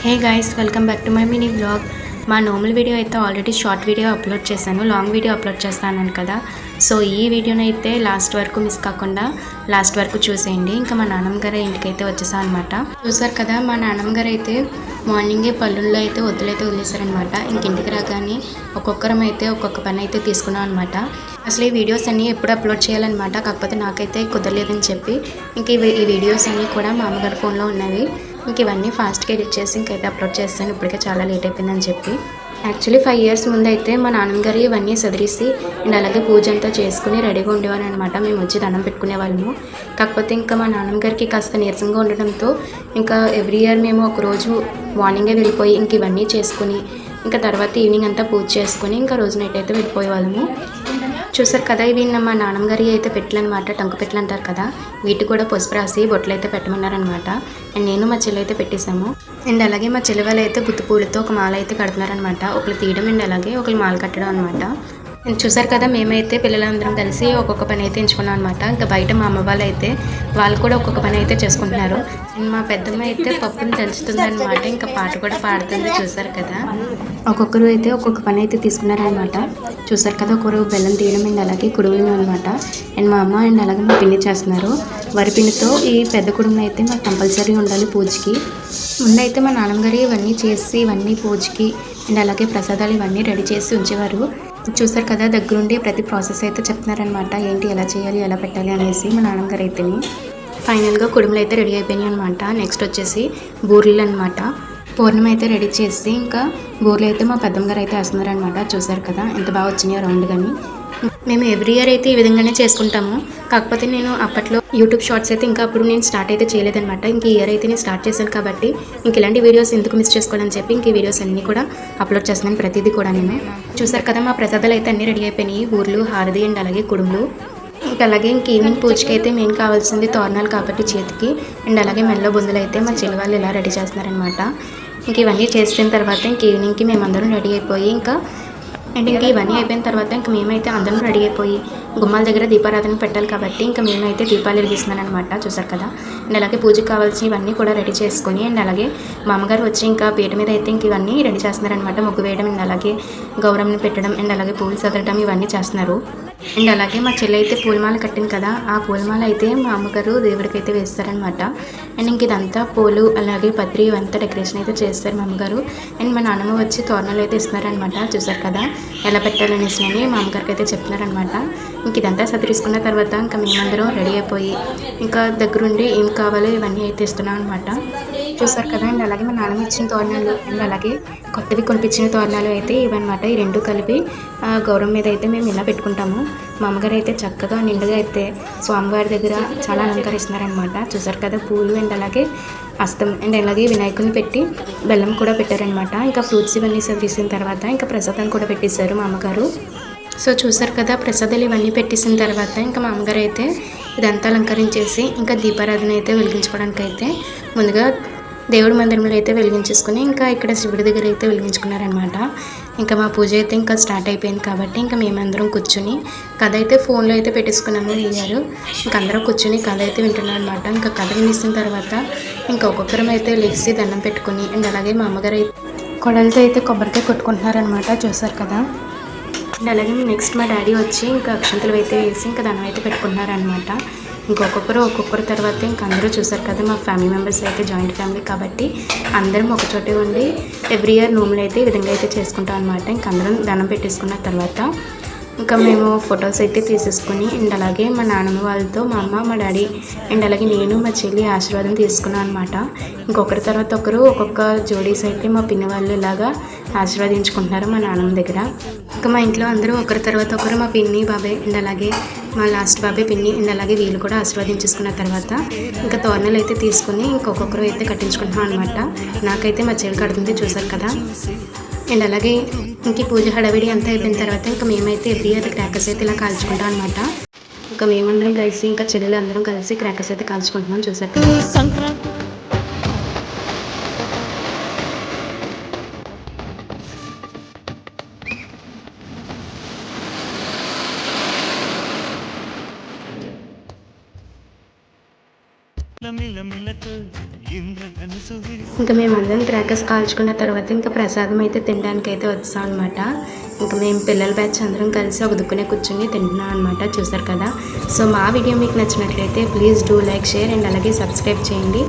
Hey guys, welcome back to my mini vlog. మా normal video అయితే already short video upload చేశాను, long video upload చేస్తాను కదా. So ఈ వీడియోని అయితే లాస్ట్ వరకు మిస్ కాకుండా లాస్ట్ వరకు చూసేయండి. ఇంకా మా నాన్నమ్మ గారి ఇంటికి అయితే వచ్చేసాం అనమాట. చూసారు కదా, మా నాన్నమ్మ గారు అయితే మార్నింగే పళ్ళుల్లో అయితే వద్దులైతే వదిలేశారనమాట. ఇంక ఇంటికి రాగానే ఒక్కొక్కరం అయితే ఒక్కొక్క పని అయితే తీసుకున్నాం అనమాట. అసలు ఈ వీడియోస్ అన్నీ ఎప్పుడు అప్లోడ్ చేయాలన్నమాట, కాకపోతే నాకైతే కుదరలేదని చెప్పి ఇంక ఈ వీడియోస్ అన్నీ కూడా మా అమ్మగారి ఫోన్లో ఉన్నవి. ఇంక ఇవన్నీ ఫాస్ట్గా ఎడిట్ చేసి ఇంకైతే అప్లోడ్ చేస్తాను. ఇప్పటికే చాలా లేట్ అయిపోయిందని చెప్పి యాక్చువల్లీ 5 years ముందు అయితే మా నాన్నగారు ఇవన్నీ సదిరిసి అండ్ అలాగే పూజ అంతా చేసుకుని రెడీగా ఉండేవారు అనమాట. మేము వచ్చి దండం పెట్టుకునే వాళ్ళము. కాకపోతే ఇంకా మా నాన్నగారికి కాస్త నీరసంగా ఉండడంతో ఇంకా ఎవ్రీ ఇయర్ మేము ఒకరోజు మార్నింగే వెళ్ళిపోయి ఇంక ఇవన్నీ చేసుకుని ఇంకా తర్వాత ఈవినింగ్ అంతా పూజ చేసుకుని ఇంకా రోజు నైట్ అయితే వెళ్ళిపోయే వాళ్ళము. చూసారు కదా, ఇవి మా నాన్నగారి అయితే పెట్టలు అనమాట, టంకు పెట్టలు అంటారు కదా. వీటి కూడా పసుపు రాసి బొట్లు అయితే పెట్టమన్నారనమాట. అండ్ నేను మా చెల్లి అయితే పెట్టేశాము. అండ్ అలాగే మా చెల్లి వాళ్ళు అయితే గుత్తి పూలతో ఒక మాల అయితే కడుతున్నారనమాట. ఒకరు తీయడం అండ్ అలాగే ఒకరు మాల కట్టడం అనమాట. చూసారు కదా, మేమైతే పిల్లలందరం కలిసి ఒక్కొక్క పని అయితే ఎంచుకున్నాం అనమాట. ఇంకా బయట మా అమ్మ వాళ్ళు అయితే వాళ్ళు కూడా ఒక్కొక్క పని అయితే చేసుకుంటున్నారు. మా పెద్దమ్మ అయితే పప్పుని దంచుతుంది అనమాట. ఇంకా పాట కూడా పాడుతుంది. చూసారు కదా, ఒక్కొక్కరు అయితే ఒక్కొక్క పని అయితే తీసుకున్నారనమాట. చూసారు కదా, ఒకరు బెల్లం తీయడం అండ్ అలాగే కుడుములు అనమాట. అండ్ మా అమ్మ అండ్ అలాగే మా పిండి చేస్తున్నారు. వరిపిండితో ఈ పెద్ద కుడుములు అయితే మాకు కంపల్సరీ ఉండాలి పూజకి. ముందైతే మా నాన్నగారు ఇవన్నీ చేసి ఇవన్నీ పూజకి అండ్ అలాగే ప్రసాదాలు ఇవన్నీ రెడీ చేసి ఉంచేవారు. చూసారు కదా, దగ్గరుండి ప్రతి ప్రాసెస్ అయితే చెప్తున్నారనమాట. ఏంటి ఎలా చేయాలి, ఎలా పెట్టాలి అనేసి మా నాన్నగారు అయితేని ఫైనల్గా కుడుములు అయితే రెడీ అయిపోయినాయి అనమాట. నెక్స్ట్ వచ్చేసి బూరెలు అనమాట. పూర్ణం అయితే రెడీ చేసి ఇంకా బూరెలు అయితే మా పెద్దమ్మ గారు అయితే వేస్తున్నారనమాట. చూసారు కదా ఎంత బాగా వచ్చినాయో రౌండ్ కానీ. మేము ఎవ్రీ ఇయర్ అయితే ఈ విధంగానే చేసుకుంటాము. కాకపోతే నేను అప్పట్లో యూట్యూబ్ షార్ట్స్ అయితే ఇంకా అప్పుడు నేను స్టార్ట్ అయితే చేయలేదనమాట. ఇంక ఈ ఇయర్ అయితే నేను స్టార్ట్ చేశాను కాబట్టి ఇంక ఇలాంటి వీడియోస్ ఎందుకు మిస్ చేసుకోవాలని చెప్పి ఇంక ఈ వీడియోస్ అన్నీ కూడా అప్లోడ్ చేస్తున్నాను, ప్రతిదీ కూడా నేను. చూసారు కదా, మా ప్రసాదాలు అయితే అన్నీ రెడీ అయిపోయినాయి. ఊర్లు, హారది అండ్ అలాగే కుడుములు. ఇంకా అలాగే ఇంక ఈవినింగ్ పూజకి అయితే మెయిన్ కావాల్సింది తోరణాలు కాబట్టి చేతికి అండ్ అలాగే మెల్ల బొందులు అయితే మా చెల్లి వాళ్ళు ఇలా రెడీ చేస్తున్నారనమాట. ఇంక ఇవన్నీ చేసిన తర్వాత ఇంక ఈవినింగ్కి మేమందరం రెడీ అయిపోయి ఇంకా ఇవన్నీ అయిపోయిన తర్వాత ఇంకా మేమైతే అందరం రెడీ అయిపోయి గుమ్మాల దగ్గర దీపారాధన పెట్టాలి కాబట్టి ఇంకా మేమైతే దీపాలు వెలిగిస్తున్నాను అనమాట. చూసారు కదా, అండ్ అలాగే పూజకి కావాల్సిన ఇవన్నీ కూడా రెడీ చేసుకొని అండ్ అలాగే మా అమ్మగారు వచ్చి ఇంకా పీట మీద అయితే ఇంక ఇవన్నీ రెడీ చేస్తున్నారనమాట. ముగ్గు వేయడం అండ్ అలాగే గౌరమ్మని పెట్టడం అండ్ అలాగే పూలు చదవడం ఇవన్నీ చేస్తున్నారు. అండ్ అలాగే మా చెల్లి అయితే పూలమాల కట్టింది కదా, ఆ పూలమాల అయితే మా అమ్మగారు దేవుడికి అయితే వేస్తారనమాట. అండ్ ఇంక ఇదంతా పూలు అలాగే పత్రి ఇవంతా డెకరేషన్ అయితే చేస్తారు మా అమ్మగారు. అండ్ మా నాన్నమ్మ వచ్చి తోరణాలు అయితే ఇస్తున్నారనమాట. చూసారు కదా ఎలా పెట్టాలనేసి అని మా అమ్మగారికి అయితే చెప్తున్నారనమాట. ఇంక ఇదంతా సదిరించుకున్న తర్వాత ఇంకా మేమందరం రెడీ అయిపోయి ఇంకా దగ్గరుండి ఏం కావాలో ఇవన్నీ అయితే ఇస్తున్నాం అనమాట. చూసారు కదా, అండ్ అలాగే మా నాన్నమ్మ ఇచ్చిన తోరణాలు అండ్ అలాగే కొత్తవి కొనిపించిన తోరణాలు అయితే ఇవన్నమాట. ఈ రెండు కలిపి గౌరవం మీద అయితే మేము ఇలా పెట్టుకుంటాము. మా అమ్మగారు అయితే చక్కగా నిండుగా అయితే స్వామివారి దగ్గర చాలా అలంకరిస్తున్నారనమాట. చూసారు కదా, పూలు అండ్ అలాగే అస్తం అండ్ అలాగే వినాయకుని పెట్టి బెల్లం కూడా పెట్టారనమాట. ఇంకా ఫ్రూట్స్ ఇవన్నీ సర్వీసిన తర్వాత ఇంకా ప్రసాదం కూడా పెట్టేశారు మా అమ్మగారు. సో చూసారు కదా, ప్రసాదాలు ఇవన్నీ పెట్టేసిన తర్వాత ఇంకా మా అమ్మగారు అయితే ఇదంతా అలంకరించేసి ఇంకా దీపారాధన అయితే వెలిగించుకోవడానికి అయితే ముందుగా దేవుడి మందిరంలో అయితే వెలిగించేసుకుని ఇంకా ఇక్కడ శివుడి దగ్గర అయితే వెలిగించుకున్నారనమాట. ఇంకా మా పూజ అయితే ఇంకా స్టార్ట్ అయిపోయింది కాబట్టి ఇంకా మేమందరం కూర్చుని కథ అయితే ఫోన్లో అయితే పెట్టేసుకున్నాము. అయ్యారు ఇంకా అందరం కూర్చుని కథ అయితే వింటున్నాం అనమాట. ఇంకా కథ వినిసిన తర్వాత ఇంకా ఒక్కొక్కరం అయితే లేచి దండం పెట్టుకుని అండ్ అలాగే మా అమ్మగారు అయితే కొడలతో అయితే కొబ్బరికాయ కొట్టుకుంటున్నారనమాట. చూసారు కదా, అండ్ అలాగే నెక్స్ట్ మా డాడీ వచ్చి ఇంకా అక్షంతలు అయితే వేసి ఇంకా దండం అయితే పెట్టుకుంటున్నారనమాట. ఒక్కొక్కరు తర్వాత ఇంకా అందరూ చూసారు కదా, మా ఫ్యామిలీ మెంబర్స్ అయితే జాయింట్ ఫ్యామిలీ కాబట్టి అందరం ఒకచోటే ఉండి ఎవ్రీ ఇయర్ నోములు అయితే ఈ విధంగా అయితే చేసుకుంటాం అనమాట. ఇంకా అందరం దండం పెట్టేసుకున్న తర్వాత ఇంకా మేము ఫొటోస్ అయితే తీసేసుకుని అండ్ అలాగే మా నాన్నమ్మ వాళ్ళతో మా అమ్మ మా డాడీ అండ్ అలాగే నేను మా చెల్లి ఆశీర్వాదం తీసుకున్నాం అనమాట. ఇంకొకరి తర్వాత ఒకరు ఒక్కొక్క జోడీస్ అయితే మా పిన్ని వాళ్ళు ఇలాగా ఆశీర్వదించుకుంటున్నారు మా నాన్నమ్మ దగ్గర. ఇంకా మా ఇంట్లో అందరూ ఒకరి తర్వాత ఒకరు మా పిన్ని బాబాయ్ అండ్ అలాగే మా లాస్ట్ బాబాయ్ పిన్ని అండ్ అలాగే వీళ్ళు కూడా ఆశీర్వదించుకున్న తర్వాత ఇంకా తోరణాలు అయితే తీసుకుని ఇంకొకరు అయితే కట్టించుకుంటున్నాం అనమాట. నాకైతే మా చెల్లి కడుతుంది. చూసారు కదా, అండ్ అలాగే ఇంక పూజ హడావిడి అంతా అయిపోయిన తర్వాత ఇంకా మేమైతే ఎవ్రీ ఇయర్ క్రాకర్స్ అయితే ఇలా కాల్చుకుంటాం అనమాట. ఇంకా మేమందరం కలిసి ఇంకా చెల్లెలు అందరం కలిసి క్రాకర్స్ అయితే కాల్చుకుంటున్నాం. చూసారు కదా, మిలమిలకు ఇంకా మేమందరం క్రాకర్స్ కాల్చుకున్న తర్వాత ఇంకా ప్రసాదం అయితే తినడానికి అయితే వచ్చాం అనమాట. ఇంకా మేము పిల్లల బ్యాచ్ అందరం కలిసి ఒక దుక్కునే కూర్చొని తింటున్నాం అనమాట. చూసారు కదా. సో మా వీడియో మీకు నచ్చినట్లయితే please do like, share and అలాగే సబ్స్క్రైబ్ చేయండి.